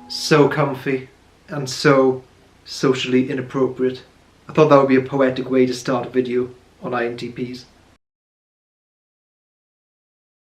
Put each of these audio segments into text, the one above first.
So comfy and so socially inappropriate. I thought that would be a poetic way to start a video on INTPs.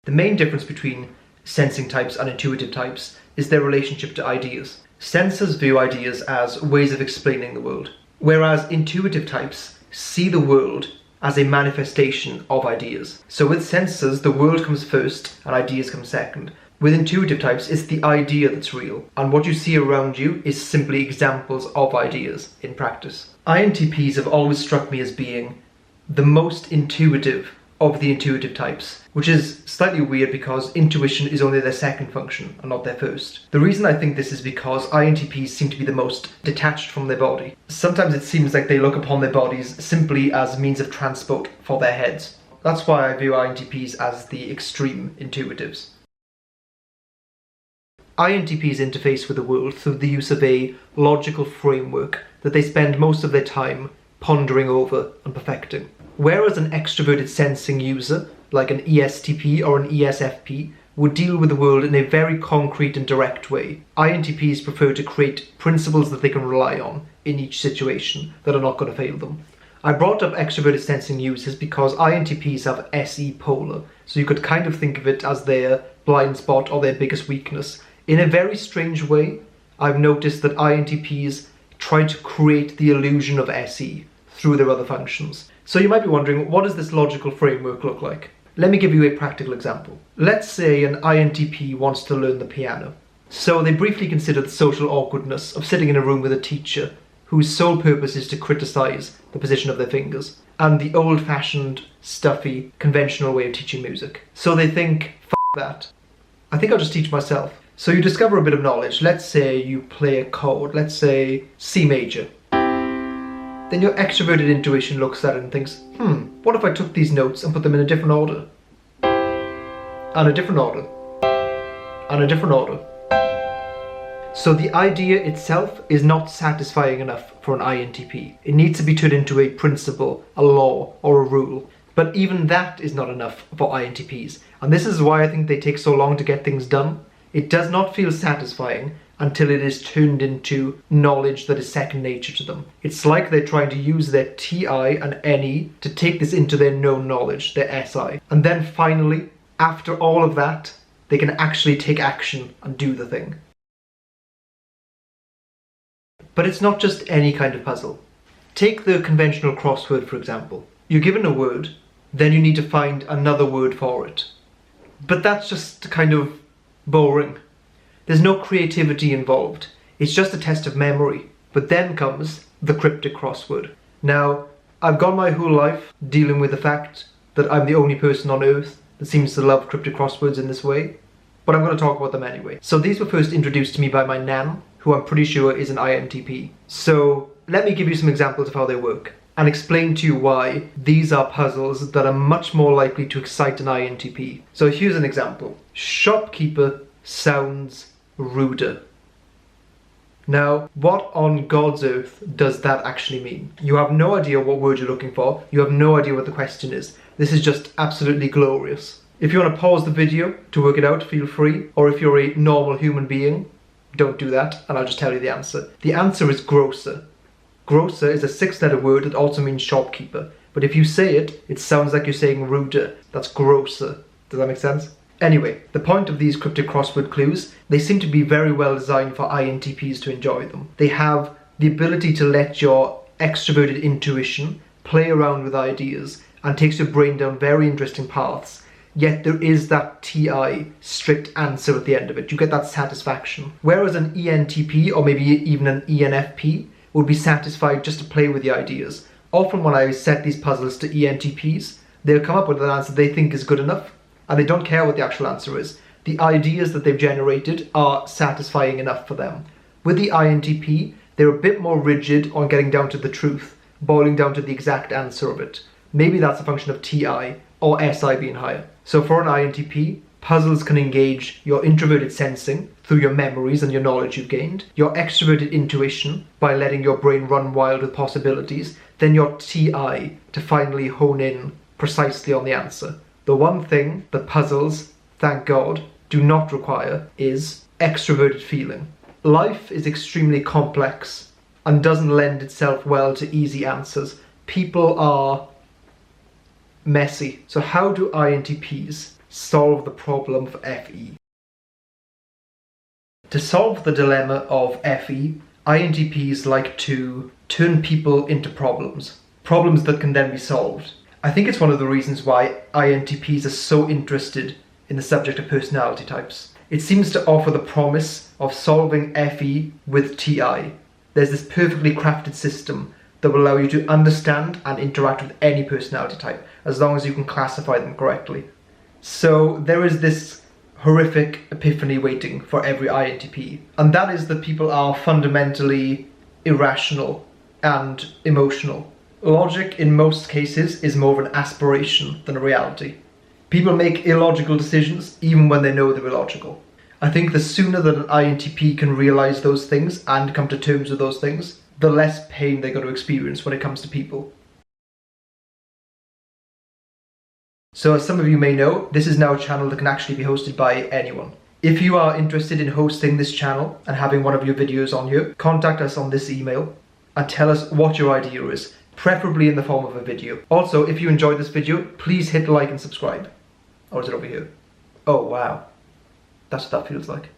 The main difference between sensing types and intuitive types is their relationship to ideas. Sensors view ideas as ways of explaining the world, whereas intuitive types see the world as a manifestation of ideas. So with sensors, the world comes first and ideas come second. With intuitive types, it's the idea that's real, and what you see around you is simply examples of ideas in practice. INTPs have always struck me as being the most intuitive of the intuitive types, which is slightly weird because intuition is only their second function and not their first. The reason I think this is because INTPs seem to be the most detached from their body. Sometimes it seems like they look upon their bodies simply as means of transport for their heads. That's why I view INTPs as the extreme intuitives. INTPs interface with the world through the use of a logical framework that they spend most of their time pondering over and perfecting. Whereas an extroverted sensing user, like an ESTP or an ESFP, would deal with the world in a very concrete and direct way, INTPs prefer to create principles that they can rely on in each situation that are not going to fail them. I brought up extroverted sensing users because INTPs have SE polar, so you could kind of think of it as their blind spot or their biggest weakness. In a very strange way, I've noticed that INTPs try to create the illusion of SE through their other functions. So you might be wondering, what does this logical framework look like? Let me give you a practical example. Let's say an INTP wants to learn the piano. So they briefly consider the social awkwardness of sitting in a room with a teacher whose sole purpose is to criticize the position of their fingers, and the old-fashioned, stuffy, conventional way of teaching music. So they think, f that. I think I'll just teach myself. So you discover a bit of knowledge. Let's say you play a chord, let's say C major. Then your extroverted intuition looks at it and thinks, what if I took these notes and put them in a different order? And a different order. And a different order. So the idea itself is not satisfying enough for an INTP. It needs to be turned into a principle, a law, or a rule. But even that is not enough for INTPs. And this is why I think they take so long to get things done. It does not feel satisfying until it is turned into knowledge that is second nature to them. It's like they're trying to use their TI and NE to take this into their known knowledge, their SI. And then finally, after all of that, they can actually take action and do the thing. But it's not just any kind of puzzle. Take the conventional crossword, for example. You're given a word, then you need to find another word for it. But that's just kind of boring. There's no creativity involved. It's just a test of memory. But then comes the cryptic crossword. Now, I've gone my whole life dealing with the fact that I'm the only person on earth that seems to love cryptic crosswords in this way, but I'm going to talk about them anyway. So these were first introduced to me by my nan, who I'm pretty sure is an INTP. So let me give you some examples of how they work, and explain to you why these are puzzles that are much more likely to excite an INTP. So here's an example. Shopkeeper sounds ruder. Now, what on God's earth does that actually mean? You have no idea what word you're looking for, you have no idea what the question is. This is just absolutely glorious. If you want to pause the video to work it out, feel free, or if you're a normal human being, don't do that, and I'll just tell you the answer. The answer is grocer. Grocer is a 6-letter word that also means shopkeeper, but if you say it, it sounds like you're saying ruder. That's grocer. Does that make sense? Anyway, the point of these cryptic crossword clues, they seem to be very well designed for INTPs to enjoy them. They have the ability to let your extroverted intuition play around with ideas and takes your brain down very interesting paths, yet there is that TI, strict answer at the end of it. You get that satisfaction. Whereas an ENTP, or maybe even an ENFP, would be satisfied just to play with the ideas. Often when I set these puzzles to ENTPs, they'll come up with an answer they think is good enough, and they don't care what the actual answer is. The ideas that they've generated are satisfying enough for them. With the INTP, they're a bit more rigid on getting down to the truth, boiling down to the exact answer of it. Maybe that's a function of TI or SI being higher. So for an INTP, puzzles can engage your introverted sensing through your memories and your knowledge you've gained, your extroverted intuition by letting your brain run wild with possibilities, then your TI to finally hone in precisely on the answer. The one thing that puzzles, thank God, do not require is extroverted feeling. Life is extremely complex and doesn't lend itself well to easy answers. People are messy. So how do INTPs solve the problem of FE? To solve the dilemma of FE, INTPs like to turn people into problems that can then be solved. I think it's one of the reasons why INTPs are so interested in the subject of personality types. It seems to offer the promise of solving FE with TI. There's this perfectly crafted system that will allow you to understand and interact with any personality type, as long as you can classify them correctly. So there is this horrific epiphany waiting for every INTP, and that is that people are fundamentally irrational and emotional. Logic, in most cases, is more of an aspiration than a reality. People make illogical decisions even when they know they're illogical. I think the sooner that an INTP can realize those things and come to terms with those things, the less pain they're going to experience when it comes to people. So as some of you may know, this is now a channel that can actually be hosted by anyone. If you are interested in hosting this channel and having one of your videos on here, contact us on this email and tell us what your idea is, preferably in the form of a video. Also, if you enjoyed this video, please hit like and subscribe. Or is it over here? Oh wow, that's what that feels like.